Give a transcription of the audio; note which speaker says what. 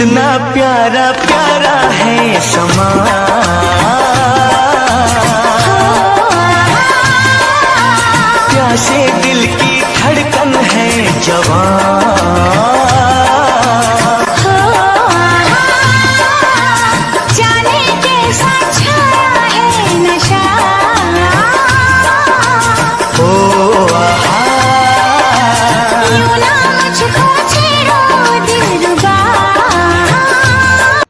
Speaker 1: कितना प्यारा प्यारा है समा, प्यासे दिल की धड़कन है जवां।